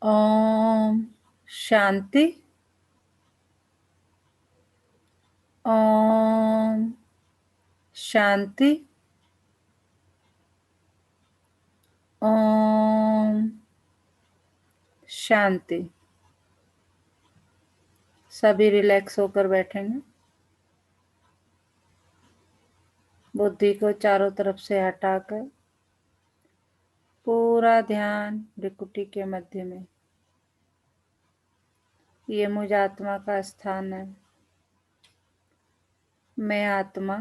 ओम शांति। ओम शांति। ओम शांति। सभी रिलैक्स होकर बैठेंगे। बुद्धि को चारों तरफ से हटाकर पूरा ध्यान भ्रिकुटी के मध्य में। ये मुझ आत्मा का स्थान है। मैं आत्मा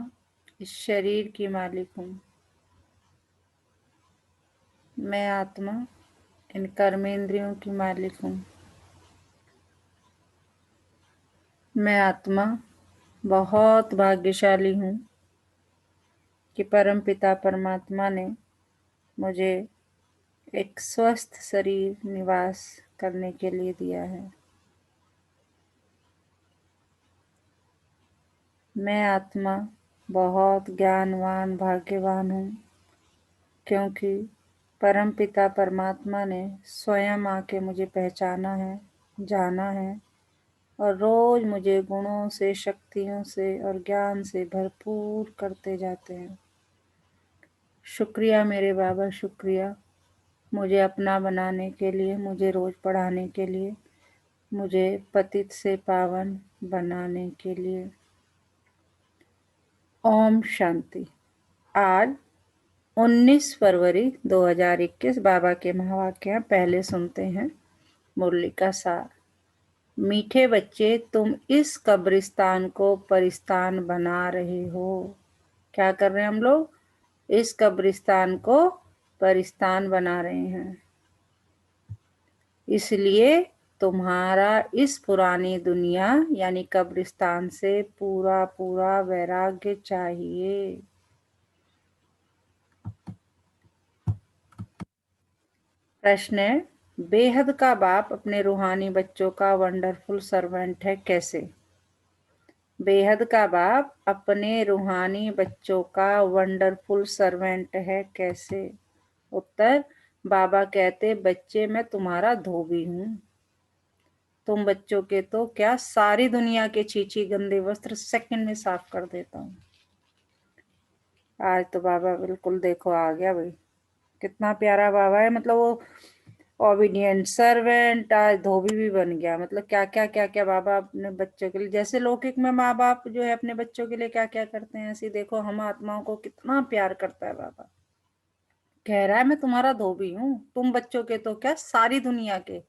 इस शरीर की मालिक हूँ। मैं आत्मा इन कर्मेंद्रियों की मालिक हूँ। मैं आत्मा बहुत भाग्यशाली हूँ कि परमपिता परमात्मा ने मुझे एक स्वस्थ शरीर निवास करने के लिए दिया है। मैं आत्मा बहुत ज्ञानवान भाग्यवान हूँ क्योंकि परमपिता परमात्मा ने स्वयं आके मुझे पहचाना है, जाना है और रोज मुझे गुणों से, शक्तियों से और ज्ञान से भरपूर करते जाते हैं। शुक्रिया मेरे बाबा, शुक्रिया मुझे अपना बनाने के लिए, मुझे रोज पढ़ाने के लिए, मुझे पतित से पावन बनाने के लिए। ओम शांति। आज 19 फरवरी 2021 बाबा के महावाक्य पहले सुनते हैं। मुरली का सार। मीठे बच्चे, तुम इस कब्रिस्तान को परिस्तान बना रहे हो। क्या कर रहे हैं हम लोग? इस कब्रिस्तान को परिस्तान बना रहे हैं। इसलिए तुम्हारा इस पुरानी दुनिया यानी कब्रिस्तान से पूरा पूरा वैराग्य चाहिए। प्रश्न है, बेहद का बाप अपने रूहानी बच्चों का वंडरफुल सर्वेंट है, कैसे? बेहद का बाप अपने रूहानी बच्चों का वंडरफुल सर्वेंट है, कैसे? उत्तर, बाबा कहते, बच्चे मैं तुम्हारा धोबी हूँ। तुम बच्चों के तो क्या सारी दुनिया के छीछी गंदे वस्त्र सेकंड में साफ कर देता हूँ। आज तो बाबा बिल्कुल देखो आ गया भाई, कितना प्यारा बाबा है। मतलब वो ओबीडियंट सर्वेंट आज धोबी भी बन गया। मतलब क्या क्या बाबा अपने बच्चों के लिए, जैसे लौकिक में माँ बाप जो है अपने बच्चों के लिए क्या क्या करते हैं, ऐसे देखो हम आत्माओं को कितना प्यार करता है बाबा। कह रहा है मैं तुम्हारा धोबी हूँ, तुम बच्चों के तो क्या सारी दुनिया के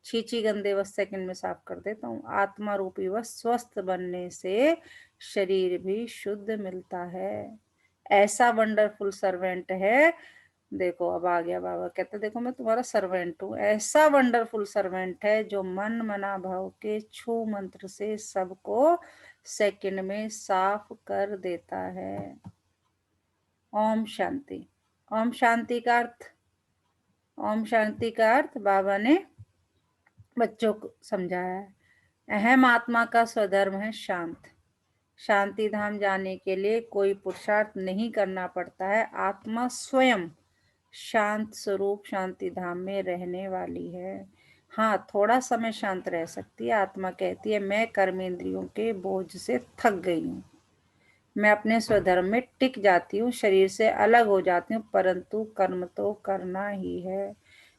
छीछी गंदे वस्त्र सेकंड में साफ कर देता हूँ। आत्मा रूपी वस्त्र स्वस्थ बनने से शरीर भी शुद्ध मिलता है। ऐसा वंडरफुल सर्वेंट है। देखो अब आ गया बाबा, कहते देखो मैं तुम्हारा सर्वेंट हूँ। ऐसा वंडरफुल सर्वेंट है जो मन मना भाव के छू मंत्र से सबको सेकंड में साफ कर देता है। ओम शांति। ओम शांति का अर्थ, ओम शांति का अर्थ बाबा ने बच्चों को समझाया है। अहम आत्मा का स्वधर्म है शांत। शांति धाम जाने के लिए कोई पुरुषार्थ नहीं करना पड़ता है। आत्मा स्वयं शांत स्वरूप शांति धाम में रहने वाली है। हाँ, थोड़ा समय शांत रह सकती है। आत्मा कहती है मैं कर्मेंद्रियों के बोझ से थक गई हूँ, मैं अपने स्वधर्म में टिक जाती हूँ, शरीर से अलग हो जाती हूँ, परंतु कर्म तो करना ही है।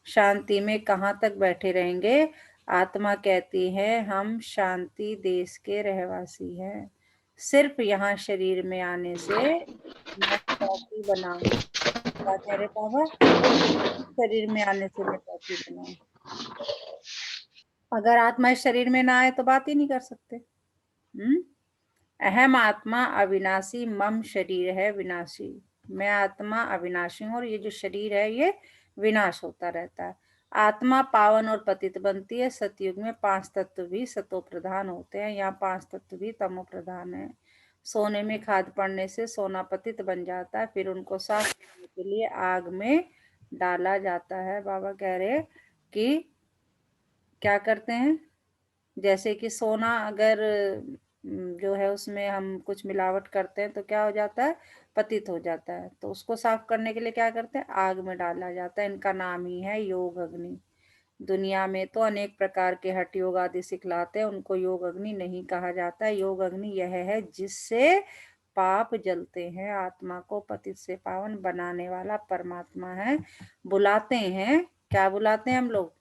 शांति में कहाँ तक बैठे रहेंगे? आत्मा कहती है हम शांति देश के रहवासी हैं। सिर्फ यहाँ शरीर में आने से मैं कॉपी बनाऊं। क्या कह रहे बाबा? शरीर में आने से मैं कॉपी बनाऊं। अगर आत्मा इस शरीर में ना आए तो बात ही नहीं कर सकते। अहम आत्मा अविनाशी, मम शरीर है विनाशी। मैं आत्मा अविनाशी हूँ और ये जो शरीर है ये विनाश होता रहता है। आत्मा पावन और पतित बनती है। सतयुग में 5 तत्व भी सतो प्रधान होते हैं, यहाँ 5 तत्व भी तमो प्रधान है। सोने में खाद पड़ने से सोना पतित बन जाता है, फिर उनको साफ करने के लिए आग में डाला जाता है। बाबा कह रहे कि क्या करते हैं, जैसे कि सोना अगर जो है उसमें हम कुछ मिलावट करते हैं तो क्या हो जाता है? पतित हो जाता है। तो उसको साफ करने के लिए क्या करते हैं? आग में डाला जाता है। इनका नाम ही है योग अग्नि। दुनिया में तो अनेक प्रकार के हठ योग आदि सिखलाते हैं, उनको योग अग्नि नहीं कहा जाता। योग अग्नि यह है जिससे पाप जलते हैं। आत्मा को पतित से पावन बनाने वाला परमात्मा है। बुलाते हैं, क्या बुलाते हैं हम लोग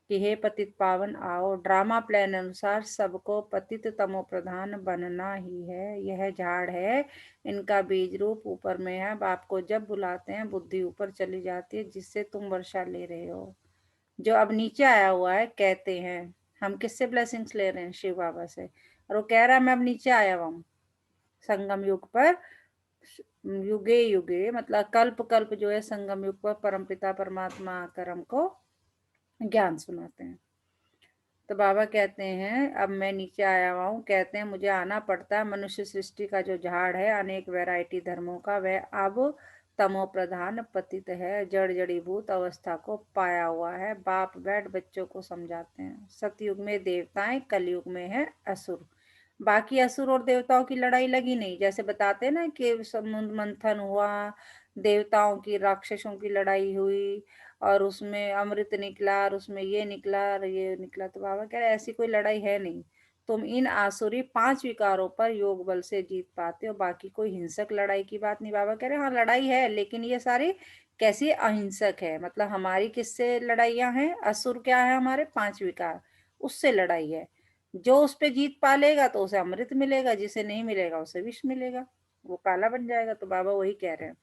कि हे पतित पावन आओ। ड्रामा प्लान अनुसार सबको पतित तमो प्रधान बनना ही है। यह झाड़ है, इनका बीज रूप ऊपर में है। बाप को जब बुलाते हैं बुद्धि ऊपर चली जाती है, जिससे तुम वर्षा ले रहे हो। जो अब नीचे आया हुआ है, कहते हैं हम किससे ब्लेसिंग्स ले रहे हैं? शिव बाबा से। और वो कह रहा है मैं अब नीचे आया हुआ हूँ संगम युग पर। युगे युगे मतलब कल्प कल्प जो है संगम युग पर परमपिता परमात्मा आकर हमको ज्ञान सुनाते हैं। तो बाबा कहते हैं अब मैं नीचे आया हुआ हूँ। कहते हैं मुझे आना पड़ता है। मनुष्य सृष्टि का जो झाड़ है अनेक वैरायटी धर्मों का, वह अब तमो प्रधान पतित है। जड़ जड़ीभूत अवस्था को पाया हुआ है। बाप बैठ बच्चों को समझाते हैं। सतयुग में देवताएं, कलयुग में है असुर। बाकी असुर और देवताओं की लड़ाई लगी नहीं, जैसे बताते हैं ना कि समुद्र मंथन हुआ, देवताओं की राक्षसों की लड़ाई हुई और उसमें अमृत निकला और उसमें ये निकला और ये निकला। तो बाबा कह रहे ऐसी कोई लड़ाई है नहीं। तुम इन आसुरी 5 विकारों पर योग बल से जीत पाते हो। बाकी कोई हिंसक लड़ाई की बात नहीं। बाबा कह रहे हाँ लड़ाई है, लेकिन ये सारी कैसी अहिंसक है। मतलब हमारी किससे लड़ाइयां हैं? असुर क्या है? हमारे 5 विकार, उससे लड़ाई है। जो उस पे जीत पा लेगा तो उसे अमृत मिलेगा, जिसे नहीं मिलेगा उसे विष मिलेगा, वो काला बन जाएगा। तो बाबा वही कह रहे हैं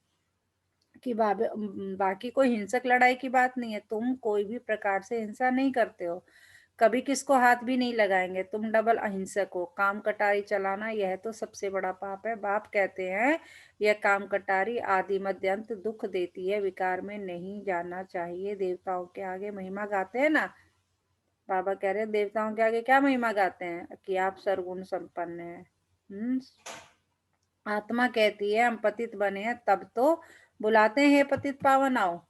कि बाकी कोई हिंसक लड़ाई की बात नहीं है। तुम कोई भी प्रकार से हिंसा नहीं करते हो, कभी किसको हाथ भी नहीं लगाएंगे। तुम डबल अहिंसक हो। काम कटारी चलाना यह तो सबसे बड़ा पाप है। बाप कहते हैं यह काम कटारी आदि मध्य अंत दुख देती है। विकार में नहीं जाना चाहिए। देवताओं के आगे महिमा गाते हैं ना, बाबा कह रहे हैं देवताओं के आगे क्या महिमा गाते हैं कि आप सर्वगुण संपन्न हैं। आत्मा कहती है हम पतित बने हैं, तब तो बुलाते हैं पतित पावन आओ।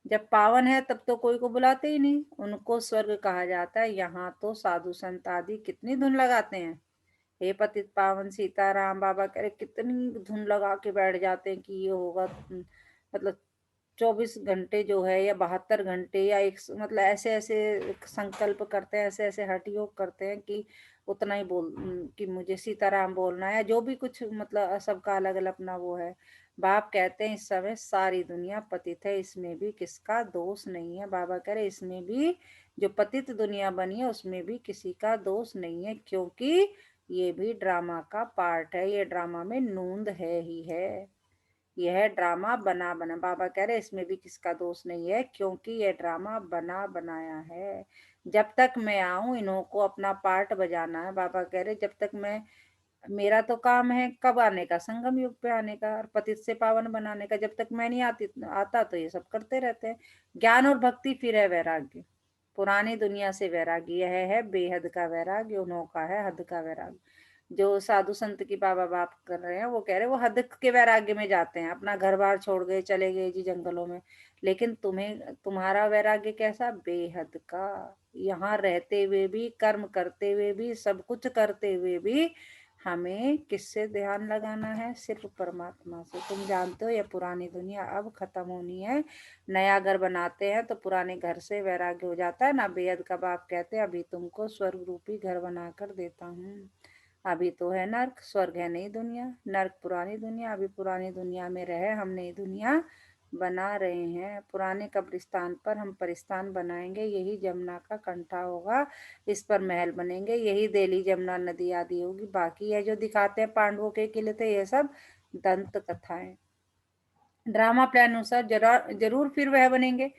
जब पावन है तब तो कोई को बुलाते ही नहीं। उनको स्वर्ग कहा जाता है। यहाँ तो साधु संत आदि कितनी धुन लगाते हैं। हे पतित पावन सीताराम, बाबा कह रहे कितनी धुन लगा के बैठ जाते हैं कि ये होगा। मतलब 24 घंटे जो है या 72 घंटे या एक मतलब ऐसे ऐसे संकल्प करते हैं, ऐसे ऐसे हठ योग करते हैं कि उतना ही कि मुझे सीताराम बोलना है। जो भी कुछ मतलब सबका अलग अलग अपना वो है। बाप कहते हैं इस समय सारी दुनिया पतित है, इसमें भी किसका दोष नहीं है। बाबा कह रहे इसमें भी जो पतित दुनिया बनी है उसमें भी किसी का दोष नहीं है, क्योंकि ये भी ड्रामा का पार्ट है। ये ड्रामा में नूंद है ही है। यह ड्रामा बना बना, बाबा कह रहे इसमें भी किसका दोष नहीं है, क्योंकि यह ड्रामा बना बनाया है। जब तक मैं आऊं इन्हों को अपना पार्ट बजाना है। बाबा कह रहे जब तक मैं, मेरा तो काम है कब आने का? संगम युग पे आने का और पतित से पावन बनाने का। जब तक मैं नहीं आती आता तो ये सब करते रहते हैं। ज्ञान और भक्ति फिर है वैराग्य। पुरानी दुनिया से वैराग्य यह है बेहद का वैराग्य, उन्हों का है हद का वैराग्य। जो साधु संत की बाबा बाप कर रहे हैं वो कह रहे हैं वो हद के वैराग्य में जाते हैं, अपना घर बार छोड़ गए चले गए जी जंगलों में। लेकिन तुम्हें तुम्हारा वैराग्य कैसा? बेहद का। यहाँ रहते हुए भी, कर्म करते हुए भी, सब कुछ करते हुए भी हमें किससे ध्यान लगाना है? सिर्फ परमात्मा से। तुम जानते हो ये पुरानी दुनिया अब खत्म होनी है। नया घर बनाते हैं तो पुराने घर से वैराग्य हो जाता है ना। बेहद का बाप कहते हैं अभी तुमको स्वर्ग रूपी घर बनाकर देता हूँ। अभी तो है नर्क, स्वर्ग है नई दुनिया। नर्क पुरानी दुनिया, अभी पुरानी दुनिया में रहे हम नई दुनिया बना रहे हैं। पुराने कब्रिस्तान पर हम परिस्तान बनाएंगे। यही जमुना का कंठा होगा, इस पर महल बनेंगे। यही देली जमुना नदी आदि होगी। बाकी ये जो दिखाते हैं पांडवों के किले थे, ये सब दंत कथाएं। ड्रामा प्लान अनुसार जरूर फिर वह बनेंगे।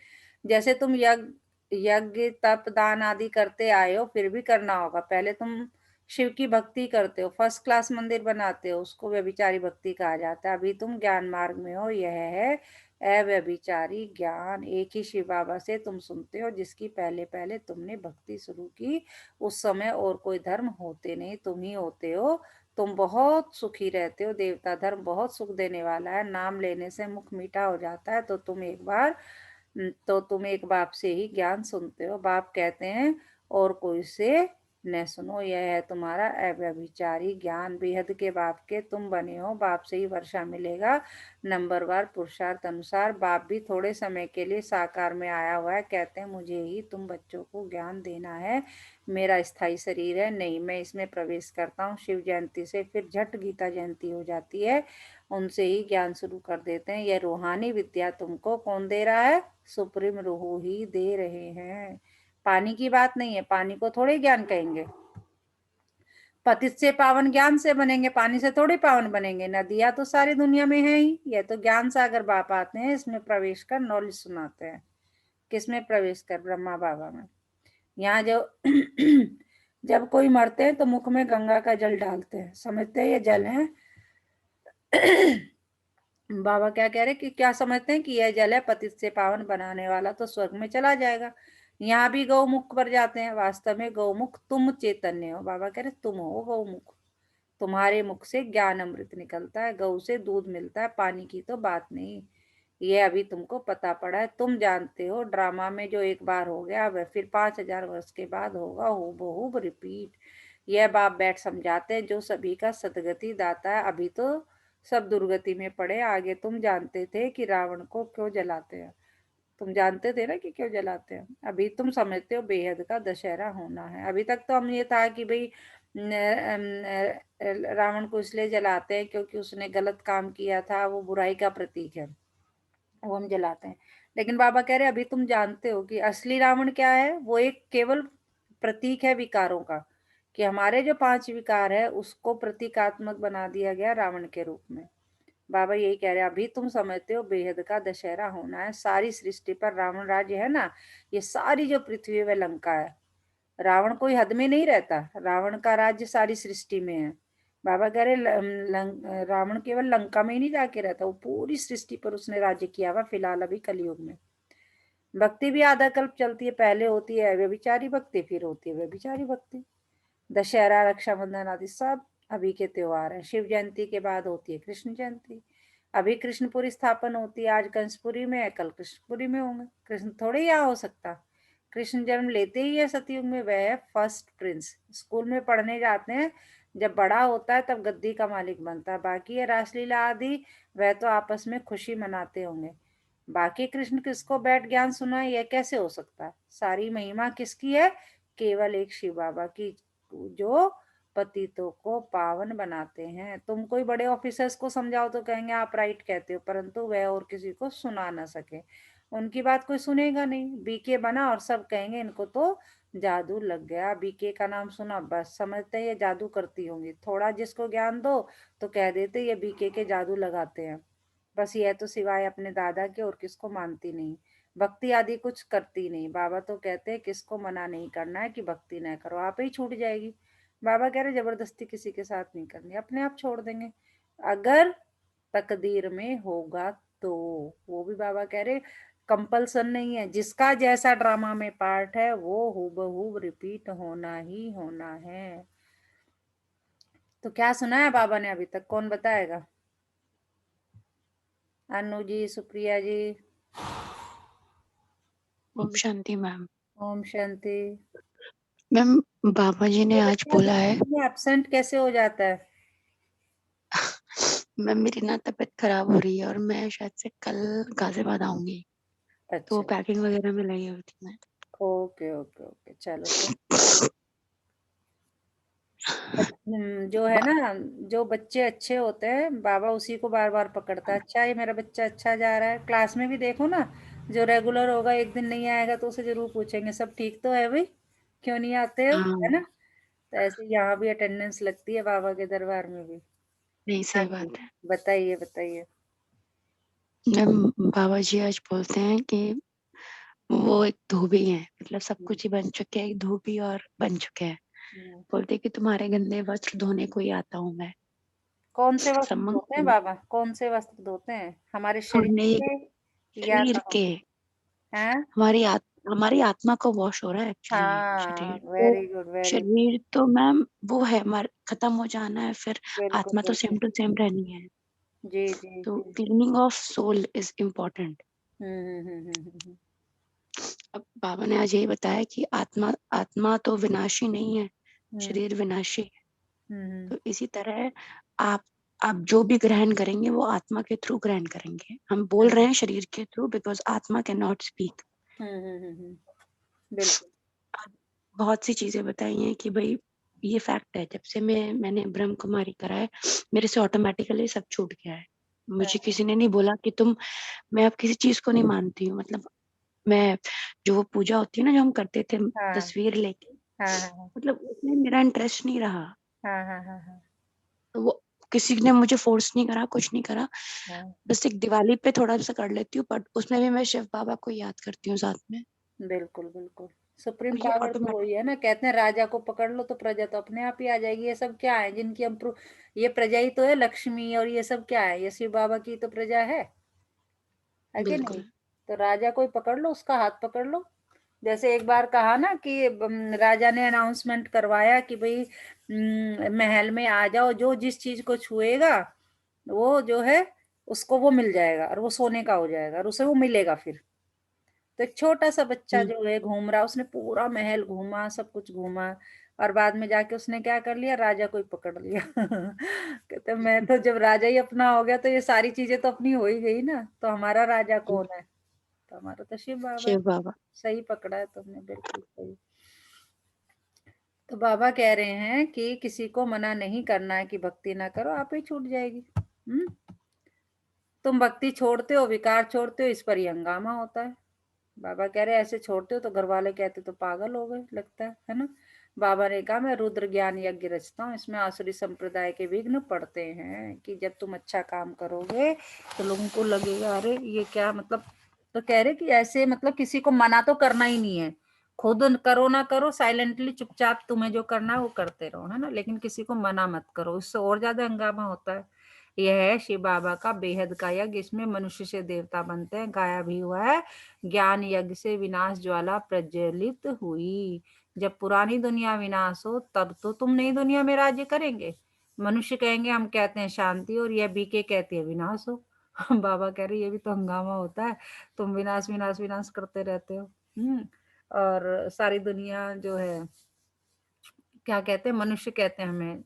जैसे तुम यज्ञ यज्ञ तप दान आदि करते आए हो, फिर भी करना होगा। पहले तुम शिव की भक्ति करते हो, फर्स्ट क्लास मंदिर बनाते हो, उसको व्यभिचारी भक्ति कहा जाता है। अभी तुम ज्ञान मार्ग में हो, यह है अव्यभिचारी ज्ञान। एक ही शिव बाबा से तुम सुनते हो, जिसकी पहले पहले तुमने भक्ति शुरू की। उस समय और कोई धर्म होते नहीं, तुम ही होते हो। तुम बहुत सुखी रहते हो। देवता धर्म बहुत सुख देने वाला है। नाम लेने से मुख मीठा हो जाता है। तो तुम एक बाप से ही ज्ञान सुनते हो। बाप कहते हैं और कोई से न सुनो, यह है तुम्हारा अव्यभिचारी ज्ञान। बेहद के बाप के तुम बने हो, बाप से ही वर्षा मिलेगा। नंबरवार पुरुषार्थ अनुसार बाप भी थोड़े समय के लिए साकार में आया हुआ है। कहते हैं मुझे ही तुम बच्चों को ज्ञान देना है, मेरा स्थायी शरीर है नहीं, मैं इसमें प्रवेश करता हूँ। शिव जयंती से फिर झट गीता जयंती हो जाती है, उनसे ही ज्ञान शुरू कर देते हैं। यह रूहानी विद्या तुमको कौन दे रहा है? सुप्रीम रूह ही दे रहे हैं। पानी की बात नहीं है, पानी को थोड़े ज्ञान कहेंगे। पतित से पावन ज्ञान से बनेंगे, पानी से थोड़ी पावन बनेंगे। नदियां तो सारी दुनिया में है ही, यह तो ज्ञान सागर बाप आते हैं, इसमें प्रवेश कर नॉलेज सुनाते हैं। किसमें प्रवेश कर? ब्रह्मा बाबा में। यहाँ जो जब कोई मरते हैं तो मुख में गंगा का जल डालते हैं, समझते हैं ये जल है। बाबा क्या कह रहे कि क्या समझते हैं कि यह जल है पतित से पावन बनाने वाला, तो स्वर्ग में चला जाएगा। यहाँ भी गौमुख पर जाते हैं, वास्तव में गौमुख तुम चैतन्य हो। बाबा कह रहे तुम हो गौमुख, तुम्हारे मुख से ज्ञान अमृत निकलता है, गौ से दूध मिलता है, पानी की तो बात नहीं। ये अभी तुमको पता पड़ा है, तुम जानते हो ड्रामा में जो एक बार हो गया वह फिर 5,000 वर्ष के बाद होगा, हूबहू रिपीट। यह बाप बैठ समझाते हैं जो सभी का सदगति दाता है। अभी तो सब दुर्गति में पड़े, आगे तुम जानते थे कि रावण को क्यों जलाते हैं। तुम जानते थे ना कि क्यों जलाते हैं, अभी तुम समझते हो बेहद का दशहरा होना है। अभी तक तो हम ये था कि भाई रावण को इसलिए जलाते हैं क्योंकि उसने गलत काम किया था, वो बुराई का प्रतीक है, वो हम जलाते हैं। लेकिन बाबा कह रहे अभी तुम जानते हो कि असली रावण क्या है, वो एक केवल प्रतीक है विकारों का, कि हमारे जो 5 विकार है उसको प्रतीकात्मक बना दिया गया रावण के रूप में। बाबा यही कह रहे हैं अभी तुम समझते हो बेहद का दशहरा होना है। सारी सृष्टि पर रावण राज्य है ना, ये सारी जो पृथ्वी है वह लंका है। रावण कोई हद में नहीं रहता, रावण का राज्य सारी सृष्टि में है। बाबा कह रहे रावण केवल लंका में ही नहीं जाके रहता, वो पूरी सृष्टि पर उसने राज्य किया हुआ फिलहाल अभी कलयुग में। भक्ति भी आधा कल्प चलती है, पहले होती है व्यभिचारी भक्ति, फिर होती है व्यभिचारी भक्ति। दशहरा, रक्षाबंधन आदि सब अभी के त्योहार हैं। शिव जयंती के बाद होती है कृष्ण जयंती। अभी कृष्णपुरी स्थापन होती है, आज कंसपुरी में है, कल कृष्णपुरी में होंगे। कृष्ण थोड़े यहाँ हो सकता, कृष्ण जन्म लेते ही है सतयुग में, वह है फर्स्ट प्रिंस। स्कूल में पढ़ने जाते हैं, जब बड़ा होता है तब गद्दी का मालिक बनता है। बाकी है रासलीला आदि, वह तो आपस में खुशी मनाते होंगे। बाकी कृष्ण किसको बैठ ज्ञान सुनाए, यह कैसे हो सकता है? सारी महिमा किसकी है? केवल एक शिव बाबा की, जो पतितों को पावन बनाते हैं। तुम कोई बड़े ऑफिसर्स को समझाओ तो कहेंगे आप राइट कहते हो, परंतु वह और किसी को सुना ना सके, उनकी बात कोई सुनेगा नहीं। बीके बना और सब कहेंगे इनको तो जादू लग गया, बीके का नाम सुना बस समझते ये जादू करती होंगी। थोड़ा जिसको ज्ञान दो तो कह देते ये बीके के जादू लगाते हैं। बस यह तो सिवाय अपने दादा के और किसको मानती नहीं, भक्ति आदि कुछ करती नहीं। बाबा तो कहते हैं किसको मना नहीं करना है कि भक्ति न करो, आप ही छूट जाएगी। बाबा कह रहे जबरदस्ती किसी के साथ नहीं करनी, अपने आप छोड़ देंगे अगर तकदीर में होगा तो। वो भी बाबा कह रहे कंपल्सन नहीं है, जिसका जैसा ड्रामा में पार्ट है वो हूबहू रिपीट होना ही होना है। तो क्या सुना है बाबा ने अभी तक, कौन बताएगा? अनु जी, सुप्रिया जी। ओम शांति मैम। ओम शांति। मैम, बाबा जी ने ये आज बच्चा बोला है। एब्सेंट कैसे हो जाता है? मैम, मेरी ना तबीयत खराब हो रही है और मैं शायद से कल गाजियाबाद आऊंगी, तो अच्छा, पैकिंग वगैरह में लगी हुई थी मैं। ओके ओके ओके, चलो तो। जो है ना, जो बच्चे अच्छे होते हैं बाबा उसी को बार बार पकड़ता है। अच्छा ये मेरा बच्चा अच्छा जा रहा है, क्लास में भी देखो ना, जो रेगुलर होगा एक दिन नहीं आएगा तो उसे जरूर पूछेंगे सब ठीक तो है भाई, क्यों नहीं आते हो, है हाँ, ना। तो ऐसे यहाँ भी अटेंडेंस लगती है बाबा के दरबार में भी। नहीं, हाँ सही जी, बात है। बताइए बताइए। मैम, बाबा जी आज बोलते हैं कि वो एक धोबी है, मतलब सब हम्म, कुछ ही बन चुके हैं, एक धोबी और बन चुके हैं। हम्म। बोलते हैं कि तुम्हारे गंदे वस्त्र धोने को ही आता हूँ मैं। कौन से वस्त्र समंग धोते हैं बाबा, कौन से वस्त्र धोते हैं? हमारे शरीर हमने के या शरीर कहाँ? के हैं? हमारी आत्मा का वॉश हो रहा है एक्चुअली। हाँ, शरीर तो वेरी गुड वेरी गुड। शरीर तो मैम वो है, हमारा खत्म हो जाना है, फिर बिल्कुल आत्मा तो बिल्कुल। सेम टू सेम रहनी है। जी जी तो जी। Cleaning of soul is important. अब बाबा ने आज यही बताया कि आत्मा आत्मा तो विनाशी नहीं है, शरीर विनाशी है। हम्म तो इसी तरह आप आप जो भी ग्रहण करेंगे वो आत्मा के थ्रू ग्रहण करेंगे। हम बोल रहे हैं शरीर के थ्रू बिकॉज आत्मा कैन नॉट स्पीक। बिल्कुल। बहुत सी चीजें बताई हैं कि भाई ये फैक्ट है, जब से मैंने ब्रह्म कुमारी करा है मेरे से ऑटोमेटिकली सब छूट गया है। मुझे किसी ने नहीं बोला कि तुम, मैं अब किसी चीज को नहीं मानती हूँ। मतलब मैं, जो वो पूजा होती है ना जो हम करते थे हाँ तस्वीर लेके, हाँ हाँ मतलब उसमें मेरा इंटरेस्ट नहीं रहा। हाँ हाँ हाँ हाँ तो वो किसी ने मुझे फोर्स नहीं करा, कुछ नहीं करा। हाँ। बस एक दिवाली पे थोड़ा सा कर लेती हूँ, बट उसमें भी मैं शिव बाबा को याद करती हूँ साथ में। बिल्कुल बिल्कुल। सुप्रीम और ये पावर तो ऑटोमेटिक। वही है ना, कहते हैं राजा को पकड़ लो तो प्रजा तो अपने आप ही आ जाएगी। ये सब क्या है जिनकी हम ये प्रजा ही तो है लक्ष्मी, और ये सब क्या है, ये शिव बाबा की तो प्रजा है कि नहीं? बिल्कुल। तो राजा कोई पकड़ लो, उसका हाथ पकड़ लो। जैसे एक बार कहा ना कि राजा ने अनाउंसमेंट करवाया कि भाई महल में आ जाओ, जो जिस चीज को छुएगा वो जो है उसको वो मिल जाएगा, और वो सोने का हो जाएगा, और उसे वो मिलेगा फिर। तो एक छोटा सा बच्चा हम्म। जो है घूम रहा, उसने पूरा महल घूमा, सब कुछ घूमा, और बाद में जाके उसने क्या कर लिया, राजा को ही पकड़ लिया। कहते मैं तो जब राजा ही अपना हो गया तो ये सारी चीजें तो अपनी हो ही गई ना, तो हमारा राजा कौन है? तो हमारा तो शिव बाबा है। शिव बाबा। सही पकड़ा है तुमने, बिल्कुल सही। तो बाबा कह रहे हैं कि किसी को मना नहीं करना है कि भक्ति ना करो, आप ही छूट जाएगी। तुम भक्ति छोड़ते हो, विकार छोड़ते हो, इस पर ही हंगामा होता है। बाबा कह रहे ऐसे छोड़ते हो तो घर वाले कहते तो पागल हो गए लगता है ना? बाबा ने कहा मैं रुद्र ज्ञान यज्ञ रचता हूँ, इसमें आसुरी संप्रदाय के विघ्न पड़ते हैं कि जब तुम अच्छा काम करोगे तो लोगों को लगेगा अरे ये क्या मतलब। तो कह रहे कि ऐसे मतलब किसी को मना तो करना ही नहीं है, खुद करो ना करो, साइलेंटली चुपचाप तुम्हें जो करना है वो करते रहो, है ना, लेकिन किसी को मना मत करो, इससे और ज्यादा हंगामा होता है। यह है शिव बाबा का बेहद का यज्ञ, इसमें मनुष्य से देवता बनते हैं, गाया भी हुआ है। ज्ञान यज्ञ से विनाश ज्वाला प्रज्वलित हुई। जब पुरानी दुनिया विनाश हो तब तो तुम नई दुनिया में राज्य करेंगे। मनुष्य कहेंगे हम कहते हैं शांति, और यह बीके कहती है विनाश हो। बाबा कह रहे ये भी तो हंगामा होता है, तुम विनाश विनाश विनाश करते रहते हो। और सारी दुनिया जो है क्या कहते हैं, मनुष्य कहते हैं हमें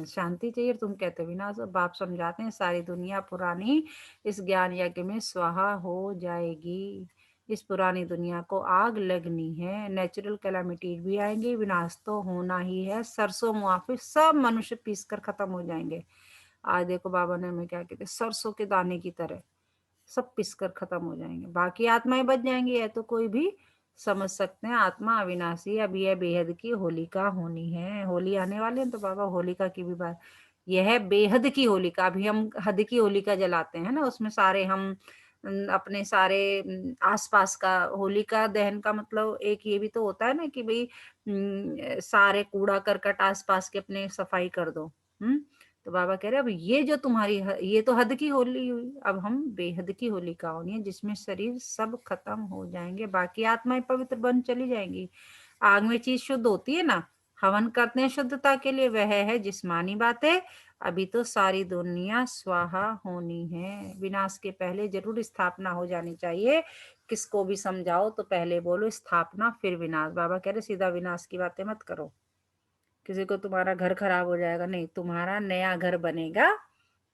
शांति चाहिए, तुम कहते हो विनाश। बाप समझाते हैं सारी दुनिया पुरानी इस ज्ञान यज्ञ में स्वाहा हो जाएगी। इस पुरानी दुनिया को आग लगनी है, नेचुरल कैलामिटीज भी आएंगी, विनाश तो होना ही है। सरसों मुआफी सब मनुष्य पीस कर खत्म हो जाएंगे। आज देखो बाबा ने हमें क्या कहते, सरसों के दाने की तरह सब पिसकर खत्म हो जाएंगे, बाकी आत्माएं बच जाएंगी। है तो कोई भी समझ सकते हैं आत्मा अविनाशी। अब यह बेहद की होलिका होनी है, होली आने वाले हैं तो बाबा होलिका की भी बात। यह है बेहद की होलिका, अभी हम हद की होलिका जलाते हैं ना, उसमें सारे हम अपने सारे आसपास का, होलिका दहन का मतलब एक ये भी तो होता है ना कि भाई सारे कूड़ा करकट आसपास के अपने सफाई कर दो। तो बाबा कह रहे अब ये जो तुम्हारी ये तो हद की होली हुई, अब हम बेहद की होलिका होनी है जिसमें शरीर सब खत्म हो जाएंगे, बाकी आत्माएं पवित्र बन चली जाएंगी। आग में चीज शुद्ध होती है ना, हवन करते हैं शुद्धता के लिए, वह है जिस्मानी बातें। अभी तो सारी दुनिया स्वाहा होनी है, विनाश के पहले जरूर स्थापना हो जानी चाहिए। किसको भी समझाओ तो पहले बोलो स्थापना फिर विनाश। बाबा कह रहे सीधा विनाश की बातें मत करो। किसी को तुम्हारा घर खराब हो जाएगा, नहीं, तुम्हारा नया घर बनेगा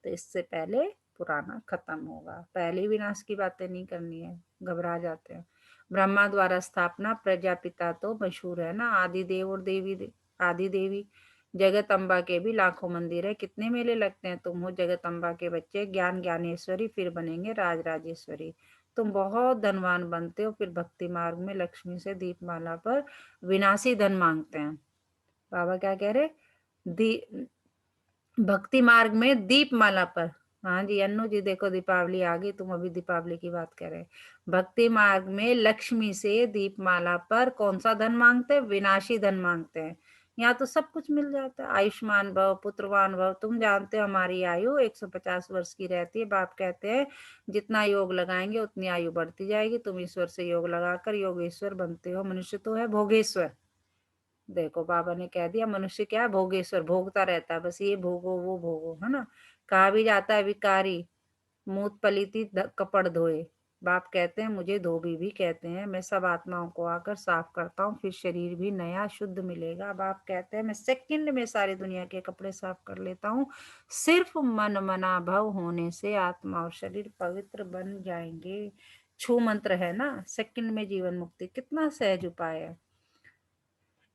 तो इससे पहले पुराना खत्म होगा, पहले विनाश की बातें नहीं करनी है, घबरा जाते हैं। ब्रह्मा द्वारा स्थापना, प्रजापिता तो मशहूर है ना, आदि देव और देवी, आदि देवी। जगत अम्बा के भी लाखों मंदिर है, कितने मेले लगते हैं। तुम हो जगत अम्बा के बच्चे, ज्ञान ज्ञानेश्वरी फिर बनेंगे राज राजेश्वरी। तुम बहुत धनवान बनते हो, फिर भक्ति मार्ग में लक्ष्मी से दीपमाला पर विनाशी धन मांगते हैं। बाबा क्या कह रहे, दी भक्ति मार्ग में दीपमाला पर। हाँ जी अन्नू जी, देखो दीपावली आ गई, तुम अभी दीपावली की बात कर रहे हैं। भक्ति मार्ग में लक्ष्मी से दीपमाला पर कौन सा धन मांगते हैं, विनाशी धन मांगते हैं। यहाँ तो सब कुछ मिल जाता है, आयुष्मान भव, पुत्रवान भव। तुम जानते हो हमारी आयु 150 वर्ष की रहती है। बाप कहते हैं जितना योग लगाएंगे उतनी आयु बढ़ती जाएगी। तुम ईश्वर से योग लगाकर योगेश्वर बनते हो, मनुष्य तो है भोगेश्वर। देखो बाबा ने कह दिया मनुष्य क्या है, भोगेश्वर, भोगता रहता है, बस ये भोगो वो भोगो, है ना। कहा भी जाता है विकारी मूत पलीती कपड़ धोए। बाप कहते हैं मुझे धोबी भी कहते हैं, मैं सब आत्माओं को आकर साफ करता हूँ, फिर शरीर भी नया शुद्ध मिलेगा। बाप कहते हैं मैं सेकंड में सारी दुनिया के कपड़े साफ कर लेता हूँ, सिर्फ मन मना भव होने से आत्मा और शरीर पवित्र बन जाएंगे। छू मंत्र है ना, सेकंड में जीवन मुक्ति, कितना सहज उपाय है।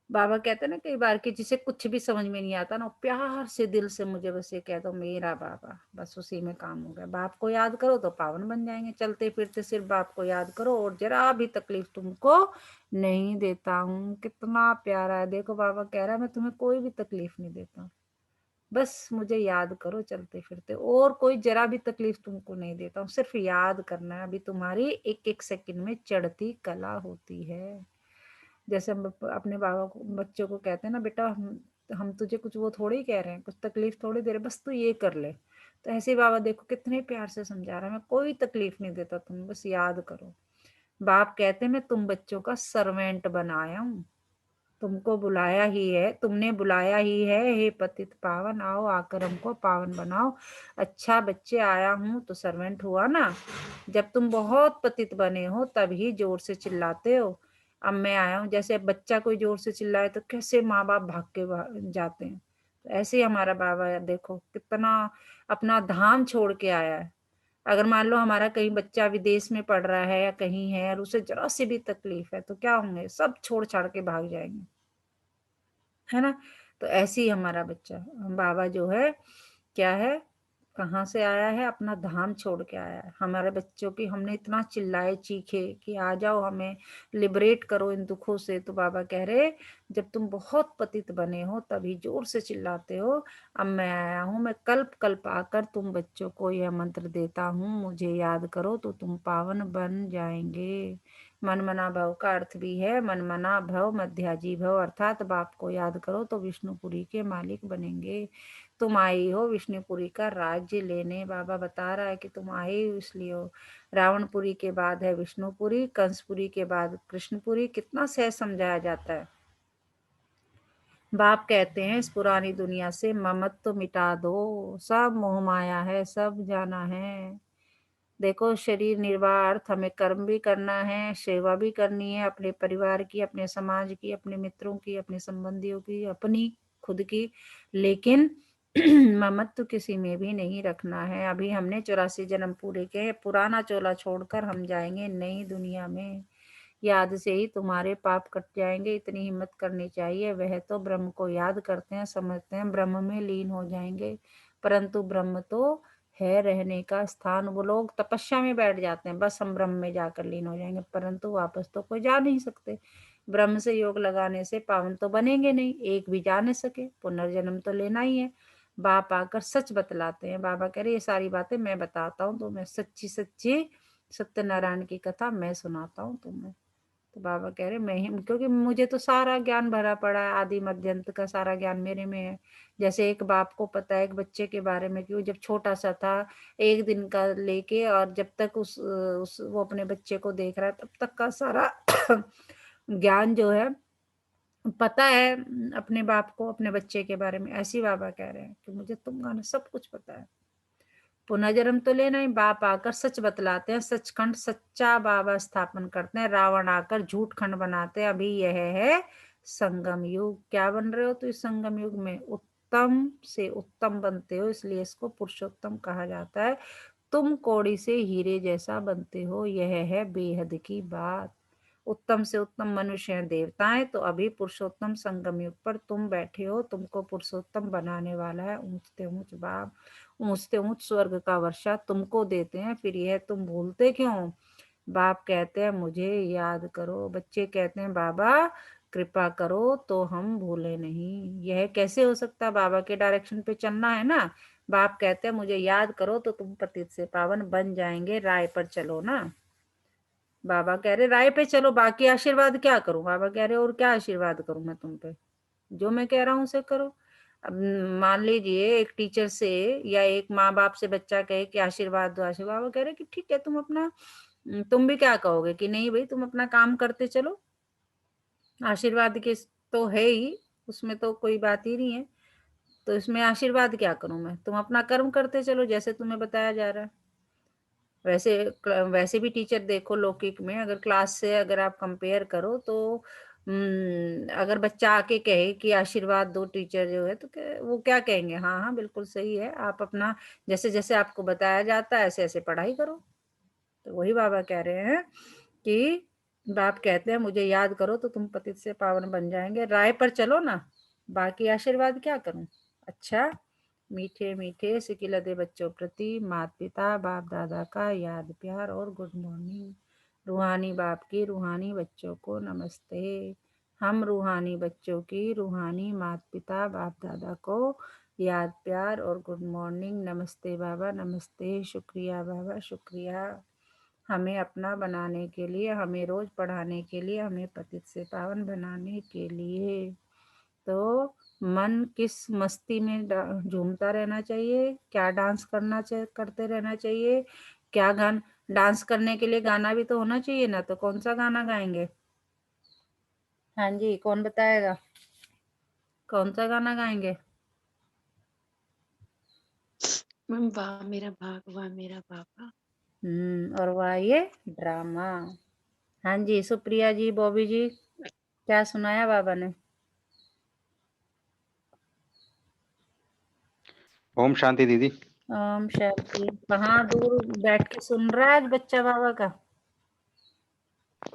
बाबा कहते हैं ना कई बार कि जिसे कुछ भी समझ में नहीं आता ना, प्यार से दिल से मुझे बस ये कह दो मेरा बाबा, बस उसी में काम हो गया। बाप को याद करो तो पावन बन जाएंगे। चलते फिरते सिर्फ बाप को याद करो और जरा भी तकलीफ तुमको नहीं देता हूँ। कितना प्यारा है, देखो बाबा कह रहा है मैं तुम्हें कोई भी तकलीफ नहीं देता, बस मुझे याद करो चलते फिरते, और कोई जरा भी तकलीफ तुमको नहीं देता हूँ, सिर्फ याद करना है। अभी तुम्हारी एक एक सेकंड में चढ़ती कला होती है। जैसे हम अपने बाबा को, बच्चों को कहते हैं ना बेटा हम तुझे कुछ वो थोड़ी ही कह रहे हैं, कुछ तकलीफ थोड़ी दे रहे, बस तू ये कर ले। तो ऐसे ही बाबा देखो कितने प्यार से समझा रहा है, मैं कोई तकलीफ नहीं देता, तुम बस याद करो। बाप कहते हैं मैं तुम बच्चों का सर्वेंट बनाया हूँ, तुमको बुलाया ही है, तुमने बुलाया ही है, हे पतित पावन आओ आकर हमको पावन बनाओ। अच्छा बच्चे आया हूँ तो सर्वेंट हुआ ना। जब तुम बहुत पतित बने हो तभी जोर से चिल्लाते हो, अब मैं आया हूँ। जैसे बच्चा कोई जोर से चिल्लाए तो कैसे माँ बाप भाग के जाते हैं, तो ऐसे ही हमारा बाबा है, देखो कितना अपना धाम छोड़ के आया है। अगर मान लो हमारा कहीं बच्चा विदेश में पढ़ रहा है या कहीं है और उसे जरा सी भी तकलीफ है तो क्या होंगे, सब छोड़ छाड़ के भाग जाएंगे, है ना। तो ऐसे ही हमारा बच्चा बाबा जो है क्या है, कहाँ से आया है, अपना धाम छोड़ के आया है। हमारे बच्चों की हमने इतना चिल्लाए चीखे कि आ जाओ हमें लिबरेट करो इन दुखों से, तो बाबा कह रहे जब तुम बहुत पतित बने हो तभी जोर से चिल्लाते हो, अब मैं आया हूँ, मैं कल्प कल्प आकर तुम बच्चों को यह मंत्र देता हूँ, मुझे याद करो तो तुम पावन बन जाएंगे। मन मना भव का अर्थ भी है मन मना भव मध्याजी भव, अर्थात बाप को याद करो तो विष्णुपुरी के मालिक बनेंगे। तुम आई हो विष्णुपुरी का राज्य लेने, बाबा बता रहा है कि तुम आए हो इसलिए हो। रावणपुरी के बाद है विष्णुपुरी, कंसपुरी के बाद कृष्णपुरी, कितना सहज समझाया जाता है। बाप कहते हैं इस पुरानी दुनिया से ममत्व मिटा दो, सब मोह माया है, सब जाना है। देखो शरीर निर्वाह अर्थ हमें कर्म भी करना है, सेवा भी करनी है, अपने परिवार की, अपने समाज की, अपने मित्रों की, अपने संबंधियों की, अपनी खुद की, लेकिन ममत्व किसी में भी नहीं रखना है। अभी हमने 84 जन्म पूरे किए, पुराना चोला छोड़कर हम जाएंगे नई दुनिया में। याद से ही तुम्हारे पाप कट जाएंगे, इतनी हिम्मत करनी चाहिए। वह तो ब्रह्म को याद करते हैं, समझते हैं ब्रह्म में लीन हो जाएंगे, परंतु ब्रह्म तो है रहने का स्थान। वो लोग तपस्या में बैठ जाते हैं, बस हम ब्रह्म में जाकर लीन हो जाएंगे, परंतु वापस तो कोई जा नहीं सकते। ब्रह्म से योग लगाने से पावन तो बनेंगे नहीं, एक भी जा नहीं सके, पुनर्जन्म तो लेना ही है। बाप आकर सच बतलाते हैं, बाबा कह रहे ये सारी बातें मैं बताता हूँ, तो मैं सच्ची सच्ची सत्यनारायण की कथा मैं सुनाता हूँ तुम्हें। तो बाबा कह रहे मैं ही, क्योंकि मुझे तो सारा ज्ञान भरा पड़ा है, आदि मध्य अंत का सारा ज्ञान मेरे में है। जैसे एक बाप को पता है एक बच्चे के बारे में कि वो जब छोटा सा था, एक दिन का लेके और जब तक उस वो अपने बच्चे को देख रहा है तब तक का सारा ज्ञान जो है पता है अपने बाप को, अपने बच्चे के बारे में। ऐसी बाबा कह रहे हैं कि मुझे तुम सब कुछ पता है, पुनर्जन्म तो लेना ही। बाप आकर सच बतलाते हैं, सचखंड सच्चा बाबा स्थापन करते हैं, रावण आकर झूठ खंड बनाते हैं। अभी यह है संगम युग। क्या बन रहे हो तो इस संगम युग में उत्तम से उत्तम बनते हो, इसलिए इसको पुरुषोत्तम कहा जाता है। तुम कौड़ी से हीरे जैसा बनते हो, यह है बेहद की बात। उत्तम से उत्तम मनुष्य हैं देवताएं, तो अभी पुरुषोत्तम संगम युग पर तुम बैठे हो, तुमको पुरुषोत्तम बनाने वाला है। ऊंचते ऊंच बाप, ऊंचते ऊंच स्वर्ग का वर्षा तुमको देते हैं, फिर यह तुम भूलते क्यों। बाप कहते हैं मुझे याद करो, बच्चे कहते हैं बाबा कृपा करो तो हम भूले नहीं। यह कैसे हो सकता है, बाबा के डायरेक्शन पे चलना है ना। बाप कहते हैं मुझे याद करो तो तुम पतित से पावन बन जाएंगे, राय पर चलो ना। बाबा कह रहे राय पे चलो, बाकी आशीर्वाद क्या करूं। बाबा कह रहे और क्या आशीर्वाद करूं मैं तुम पे, जो मैं कह रहा हूं उसे करो। अब मान लीजिए एक टीचर से या एक माँ बाप से बच्चा कहे कि आशीर्वाद दो, आशीर्वाद, बाबा कह रहे कि ठीक है तुम अपना, तुम भी क्या कहोगे कि नहीं भाई तुम अपना काम करते चलो, आशीर्वाद के तो है ही, उसमें तो कोई बात ही नहीं है। तो इसमें आशीर्वाद क्या करूं मैं, तुम अपना कर्म करते चलो जैसे तुम्हें बताया जा रहा है। वैसे भी टीचर देखो लौकिक में, अगर क्लास से अगर आप कंपेयर करो तो अगर बच्चा आके कहे कि आशीर्वाद दो टीचर जो है, तो वो क्या कहेंगे, हाँ हाँ बिल्कुल सही है, आप अपना जैसे जैसे आपको बताया जाता है ऐसे ऐसे पढ़ाई करो। तो वही बाबा कह रहे हैं कि बाप कहते हैं मुझे याद करो तो तुम पतित से पावन बन जाएंगे, राय पर चलो ना, बाकी आशीर्वाद क्या करूं। अच्छा, मीठे मीठे सिकिलते बच्चों प्रति माता पिता बाप दादा का याद प्यार और गुड मॉर्निंग। रूहानी बाप की रूहानी बच्चों को नमस्ते। हम रूहानी बच्चों की रूहानी माता पिता बाप दादा को याद प्यार और गुड मॉर्निंग। नमस्ते बाबा, नमस्ते, शुक्रिया बाबा, शुक्रिया हमें अपना बनाने के लिए, हमें रोज पढ़ाने के लिए, हमें पतित से पावन बनाने के लिए। तो मन किस मस्ती में झूमता रहना चाहिए, क्या डांस करते रहना चाहिए, क्या डांस करने के लिए गाना भी तो होना चाहिए ना, तो कौन सा गाना गाएंगे। हाँ जी, कौन बताएगा, कौन सा गाना गाएंगे। मैम वाह मेरा भाग वाह मेरा बाबा। और वाह ये ड्रामा। हाँ जी, सुप्रिया जी, बॉबी जी, क्या सुनाया बाबा ने। ओम शांति दीदी। ओम शांति। कहाँ दूर बैठ के सुन रहा है आज बच्चा बाबा का।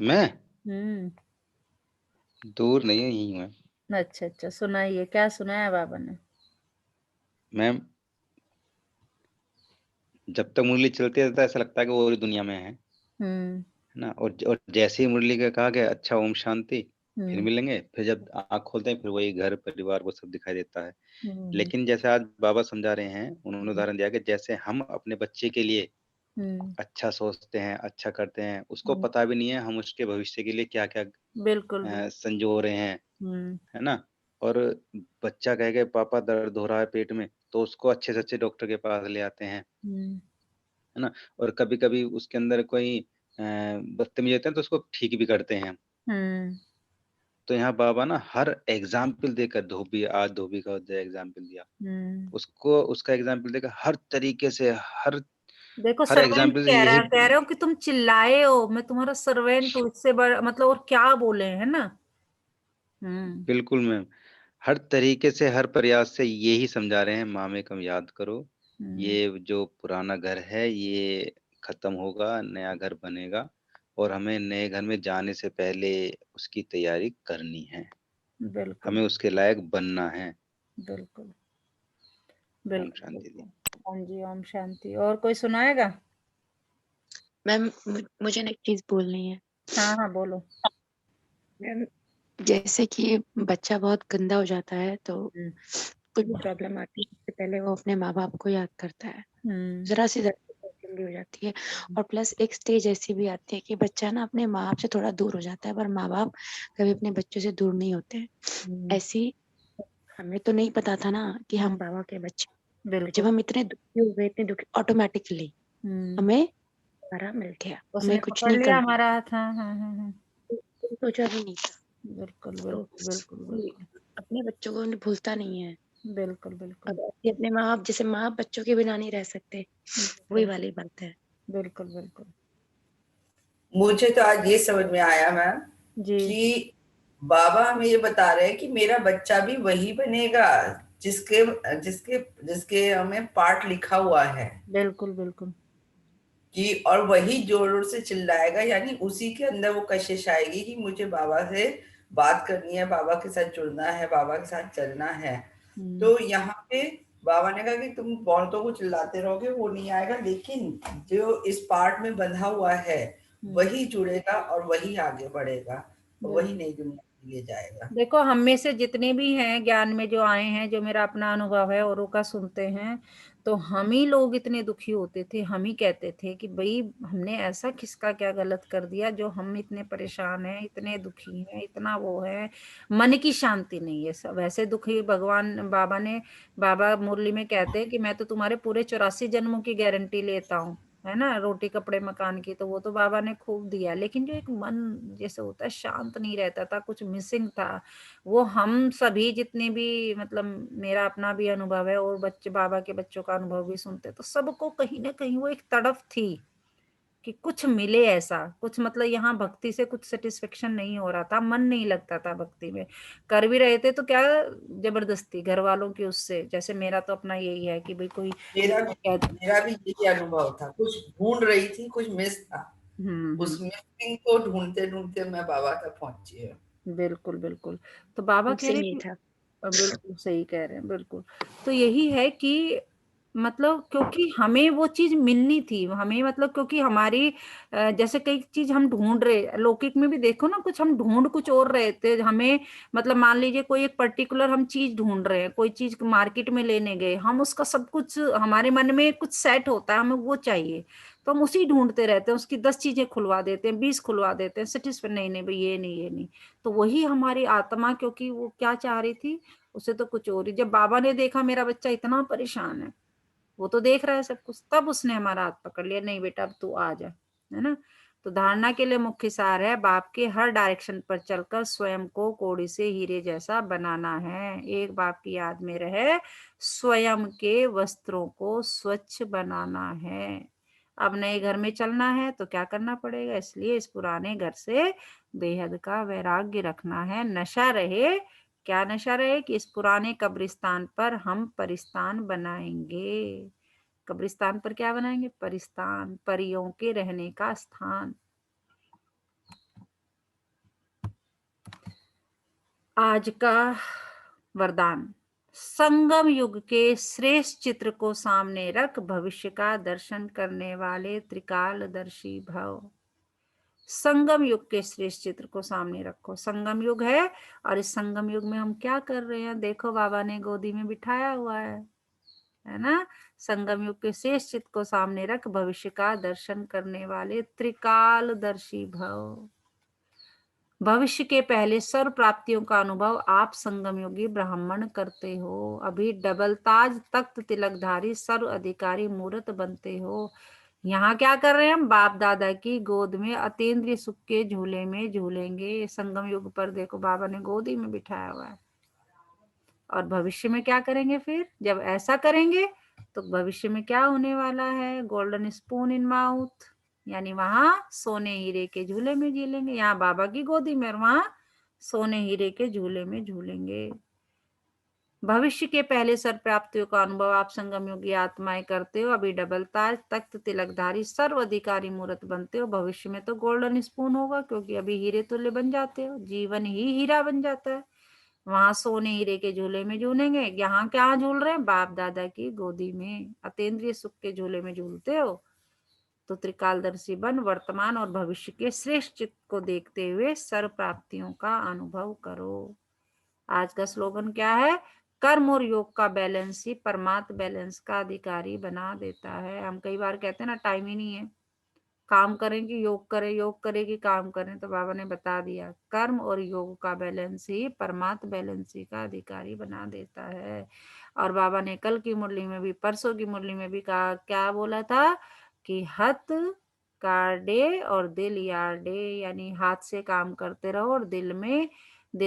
मैं हम्म। दूर नहीं है, यहीं हूँ अच्छा अच्छा, सुनाइए क्या सुनाया बाबा ने। मैम। जब तक मुरली चलती है तो ऐसा लगता है कि वो और दुनिया में है हम्म ना। और जैसे ही मुरली का कहा गया अच्छा ओम शांति, फिर हम्म मिलेंगे, फिर जब आँख खोलते हैं फिर वही घर परिवार वो सब दिखाई देता है। हम्म लेकिन जैसे आज बाबा समझा रहे हैं, उन्होंने हम्म उदाहरण दिया कि जैसे हम अपने बच्चे के लिए हम्म अच्छा सोचते हैं, अच्छा करते हैं, उसको हम्म, पता भी नहीं है हम उसके भविष्य के लिए क्या क्या बिल्कुल बिल्कुल। संजो रहे हैं, हम्म है ना। और बच्चा कह के पापा दर्द हो रहा है पेट में, तो उसको अच्छे से अच्छे डॉक्टर के पास ले आते हैं, हम्म है ना। और कभी-कभी उसके अंदर कोई बदतमीजी होते हैं तो उसको ठीक भी करते हैं। हम्म तो यहाँ बाबा ना हर एग्जाम्पल देकर, धोबी, आज धोबी का जो एग्जाम्पल दिया, हम्म। उसको उसका एग्जाम्पल देकर हर तरीके से हर देखो हर सर्वेंट एग्जाम्पल से कह यही रहे हो कि तुम चिल्लाए हो, मैं तुम्हारा सर्वेंट हूँ, इससे बड़ा मतलब और क्या बोले, है ना। हम्म बिल्कुल मैम, हर तरीके से हर प्रयास से यही समझा रहे हैं, माँ में कम याद करो, हम्म ये जो पुराना घर है ये खत्म होगा, नया घर बनेगा, और हमें नए घर में जाने से पहले उसकी तैयारी करनी है, बिल्कुल हमें उसके लायक बनना है। बिल्कुल ओम बिल्कुल शांति दी। बिल्कुल। हाँ जी, ओम शांति। और कोई सुनाएगा। मैम मुझे ना एक चीज बोलनी है। हाँ हाँ बोलो। मैम जैसे कि बच्चा बहुत गंदा हो जाता है तो हम्म कुछ प्रॉब्लम आती है, सबसे पहले वो अपने माँ बाप को याद करता है। हम्म जरा सी प्रॉब्लम भी हो जाती है। और प्लस एक स्टेज ऐसी भी आती है कि बच्चा ना अपने माँ बाप से थोड़ा दूर हो जाता है, पर माँ बाप कभी अपने बच्चों से दूर नहीं होते हैं। हम्म, ऐसी हमें तो नहीं पता था ना कि हम बाबा के बच्चे हैं। जब बिल्कुल। हम इतने दुखी हो गए, इतने दुखी, ऑटोमेटिकली हम्म हमें सहारा मिल गया, हमें उसने कुछ पकड़ नहीं लिया करना, हमारा हाथ। हाँ हाँ हाँ हाँ। सोचा भी नहीं था। बिल्कुल तो बिल्कुल बिल्कुल बिल्कुल अपने बच्चों को उन्हें भूलता नहीं है। बिल्कुल बिल्कुल अब ऐसे अपने माँ बाप, जैसे माँ बाप बच्चों के बिना नहीं रह सकते, वही बिल्कुल वाली बात है। बिल्कुल बिल्कुल। मुझे तो आज ये समझ में आया मैम जी कि बाबा हमें ये बता रहे हैं कि मेरा बच्चा भी वही बनेगा जिसके जिसके जिसके हमें पार्ट लिखा हुआ है, बिल्कुल बिल्कुल कि और वही जोर जोर से चिल्लाएगा, यानी उसी के अंदर वो कशिश आएगी कि मुझे बाबा से बात करनी है, बाबा के साथ जुड़ना है, बाबा के साथ चलना है। हम्म तो यहाँ पे बाबा ने कहा कि तुम बहुतों को चिल्लाते रहोगे, वो नहीं आएगा, लेकिन जो इस पार्ट में बंधा हुआ है हम्म वही जुड़ेगा और वही आगे बढ़ेगा और वही बिल्कुल। नई दुनिया में लिए जाएगा। देखो हम में से जितने भी हैं ज्ञान में जो आए हैं, जो मेरा अपना अनुभव है औरों का सुनते हैं, तो हम ही लोग इतने दुखी होते थे, हम ही कहते थे कि भाई हमने ऐसा किसका क्या गलत कर दिया जो हम इतने परेशान हैं, इतने दुखी हैं, इतना वो है, मन की शांति नहीं है सब वैसे दुखी। भगवान बाबा मुरली में कहते हैं कि मैं तो तुम्हारे पूरे 84 जन्मों की गारंटी लेता हूँ, है ना, रोटी कपड़े मकान की, तो वो तो बाबा ने खूब दिया, लेकिन जो एक मन जैसे होता है शांत नहीं रहता था, कुछ मिसिंग था। वो हम सभी जितने भी मतलब मेरा अपना भी अनुभव है और बच्चे बाबा के बच्चों का अनुभव भी सुनते, तो सबको कहीं ना कहीं वो एक तड़फ थी कि कुछ मिले ऐसा कुछ, मतलब यहाँ भक्ति से कुछ सेटिस्फेक्शन नहीं हो रहा था, मन नहीं लगता था भक्ति में। कर भी रहे थे तो क्या, जबरदस्ती घर वालों की उससे, जैसे मेरा तो अपना यही है कि भाई कोई मेरा कहते। मेरा भी यही अनुभव था, कुछ ढूंढ रही थी, कुछ मिस था, उस मिसिंग को ढूंढते ढूंढते मैं बाबा तक पहुंची हूँ। बिल्कुल बिल्कुल। तो बाबा कह मुझसे रहे नहीं कि था। बिल्कुल सही कह रहे हैं, बिल्कुल। तो यही है कि मतलब क्योंकि हमें वो चीज मिलनी थी, हमें मतलब क्योंकि हमारी जैसे कई चीज हम ढूंढ रहे, लौकिक में भी देखो ना, कुछ हम ढूंढ कुछ और रहे थे हमें, मतलब मान लीजिए कोई एक पर्टिकुलर हम चीज ढूंढ रहे हैं, कोई चीज मार्केट में लेने गए हम, उसका सब कुछ हमारे मन में कुछ सेट होता है, हमें वो चाहिए, तो हम उसी ढूंढते रहते हैं, उसकी 10 चीजें खुलवा देते हैं, 20 खुलवा देते हैं, सेटिस्फाई नहीं नहीं भाई ये नहीं ये नहीं। तो वही हमारी आत्मा, क्योंकि वो क्या चाह रही थी, उसे तो कुछ और ही। जब बाबा ने देखा मेरा बच्चा इतना परेशान है, वो तो देख रहा है सब कुछ, तब उसने हमारा हाथ पकड़ लिया, नहीं बेटा अब तू आ जा, है ना। तो धारणा के लिए मुख्य सार है, बाप के हर डायरेक्शन पर चलकर स्वयं को कोड़ी से हीरे जैसा बनाना है। एक बाप की याद में रहे, स्वयं के वस्त्रों को स्वच्छ बनाना है। अब नए घर में चलना है तो क्या करना पड़ेगा, इसलिए इस पुराने घर से बेहद का वैराग्य रखना है। नशा रहे, क्या नशा रहे कि इस पुराने कब्रिस्तान पर हम परिस्तान बनाएंगे। कब्रिस्तान पर क्या बनाएंगे, परिस्तान, परियों के रहने का स्थान। आज का वरदान, संगम युग के श्रेष्ठ चित्र को सामने रख भविष्य का दर्शन करने वाले त्रिकालदर्शी भव। संगम युग के श्रेष्ठ चित्र को सामने रखो। संगम युग है, और इस संगम युग में हम क्या कर रहे हैं, देखो बाबा ने गोदी में बिठाया हुआ है ना। संगम युग के श्रेष्ठ चित्र को सामने रख भविष्य का दर्शन करने वाले त्रिकालदर्शी भव। भविष्य के पहले सर्व प्राप्तियों का अनुभव आप संगम योगी ब्राह्मण करते हो। अभी डबल ताज तख्त तिलकधारी सर्व अधिकारी मूर्त बनते हो। यहाँ क्या कर रहे हैं हम, बाप दादा की गोद में अतीन्द्रिय सुख के झूले में झूलेंगे। संगम युग पर देखो बाबा ने गोदी में बिठाया हुआ है। और भविष्य में क्या करेंगे, फिर जब ऐसा करेंगे तो भविष्य में क्या होने वाला है, गोल्डन स्पून इन माउथ, यानी वहां सोने हीरे के झूले में झूलेंगे। यहाँ बाबा की गोदी में, और वहां सोने हीरे के झूले में झूलेंगे। भविष्य के पहले सर प्राप्तियों का अनुभव आप संगम योगी आत्माएं करते हो। अभी डबल ताज तख्त तिलकधारी सर्व अधिकारी मूर्त बनते हो। भविष्य में तो गोल्डन स्पून होगा, क्योंकि अभी हीरे तुल्य बन जाते हो, जीवन ही हीरा बन जाता है। वहां सोने हीरे के झूले में झूलेंगे। यहाँ क्या झूल रहे हैं, बाप दादा की गोदी में अतीन्द्रिय सुख के झूले में झूलते हो। तो त्रिकालदर्शी बन वर्तमान और भविष्य के श्रेष्ठ चित्त को देखते हुए सर्व प्राप्तियों का अनुभव करो। आज का स्लोगन क्या है, कर्म और योग का बैलेंस ही परमात्म बैलेंस का अधिकारी बना देता है। हम कई बार कहते हैं ना, टाइम ही नहीं है, काम करें कि योग करें, योग करें कि काम करें। तो बाबा ने बता दिया, कर्म और योग का बैलेंस ही परमात्म बैलेंस ही का अधिकारी बना देता है। और बाबा ने कल की मुरली में भी, परसों की मुरली में भी कहा, क्या बोला था कि हथ काटे और दिल यार डे, यानी हाथ से काम करते रहो और दिल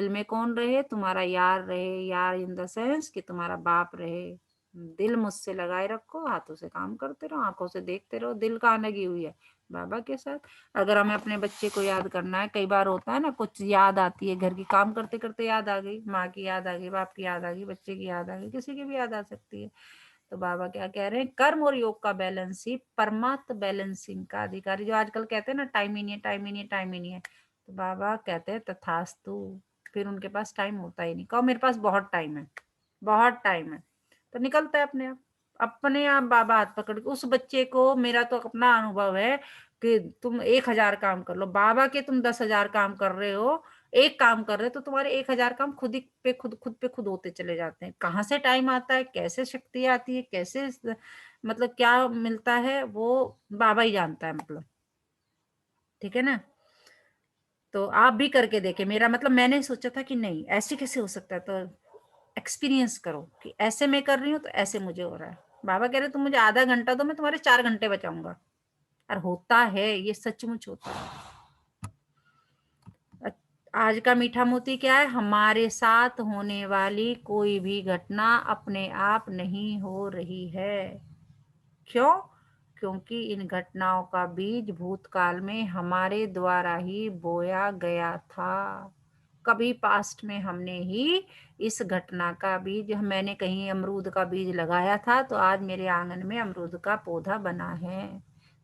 में कौन रहे, तुम्हारा यार रहे। यार इन द सेंस कि तुम्हारा बाप रहे। दिल मुझसे लगाए रखो, हाथों से काम करते रहो, आंखों से देखते रहो। दिल कहाँ लगी हुई है, बाबा के साथ। अगर हमें अपने बच्चे को याद करना है, कई बार होता है ना, कुछ याद आती है, घर की काम करते करते याद आ गई, माँ की याद आ गई, बाप की याद आ गई, बच्चे की याद आ गई, किसी की भी याद आ सकती है। तो बाबा क्या कह रहे हैं, कर्म और योग का बैलेंस ही परमात्म बैलेंसिंग का अधिकारी। जो आजकल कहते हैं ना, टाइम ही नहीं है, टाइम ही नहीं है, टाइम ही नहीं है, तो बाबा कहते हैं तथास्तु। फिर उनके पास टाइम होता ही नहीं। कहो मेरे पास बहुत टाइम है, बहुत टाइम है, तो निकलता है अपने आप बाबा हाथ पकड़ के। उस बच्चे को, मेरा तो अपना अनुभव है कि तुम 1000 काम कर लो, बाबा के तुम 10,000 काम कर रहे हो, एक काम कर रहे हो, तो तुम्हारे 1000 काम खुद पे खुद होते चले जाते हैं। कहाँ से टाइम आता है, कैसे शक्ति आती है, कैसे मतलब क्या मिलता है, वो बाबा ही जानता है, मतलब ठीक है ना। तो आप भी करके देखें। मेरा मतलब, मैंने सोचा था कि नहीं ऐसे कैसे हो सकता है, तो एक्सपीरियंस करो कि ऐसे मैं कर रही हूँ तो ऐसे मुझे हो रहा है। बाबा कह रहे तुम मुझे आधा घंटा दो, मैं तुम्हारे 4 घंटे बचाऊंगा। और होता है, ये सचमुच होता है। आज का मीठा मोती क्या है, हमारे साथ होने वाली कोई भी घटना अपने आप नहीं हो रही है। क्यों? क्योंकि इन घटनाओं का बीज भूतकाल में हमारे द्वारा ही बोया गया था। कभी पास्ट में हमने ही इस घटना का बीज, मैंने कहीं अमरूद का बीज लगाया था तो आज मेरे आंगन में अमरूद का पौधा बना है।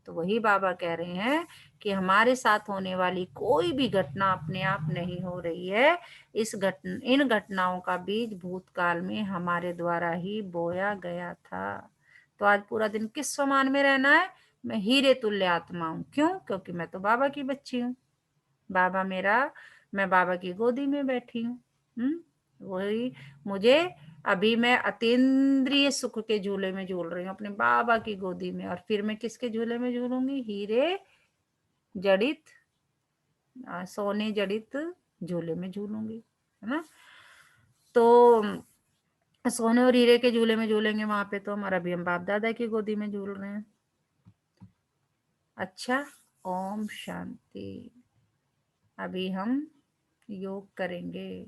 तो वही बाबा कह रहे हैं कि हमारे साथ होने वाली कोई भी घटना अपने आप नहीं हो रही है। इन घटनाओं का बीज भूतकाल में हमारे द्वारा ही बोया गया था। तो आज पूरा दिन किस समान में रहना है? मैं हीरे तुल्य आत्मा हूँ। क्यों? क्योंकि मैं तो बाबा की बच्ची हूँ। बाबा मेरा, मैं बाबा की गोदी में बैठी हूँ। वही मुझे, अभी मैं अतीन्द्रिय सुख के झूले में झूल रही हूँ अपने बाबा की गोदी में, और फिर मैं किसके झूले में झूलूंगी? हीरे जड़ित, सोने जड़ित झूले में झूलूंगी, है ना। तो सोने और हीरे के झूले में झूलेंगे वहां पे, तो हमारा भी हम बाप दादा की गोदी में झूल रहे हैं। अच्छा, ओम शांति। अभी हम योग करेंगे।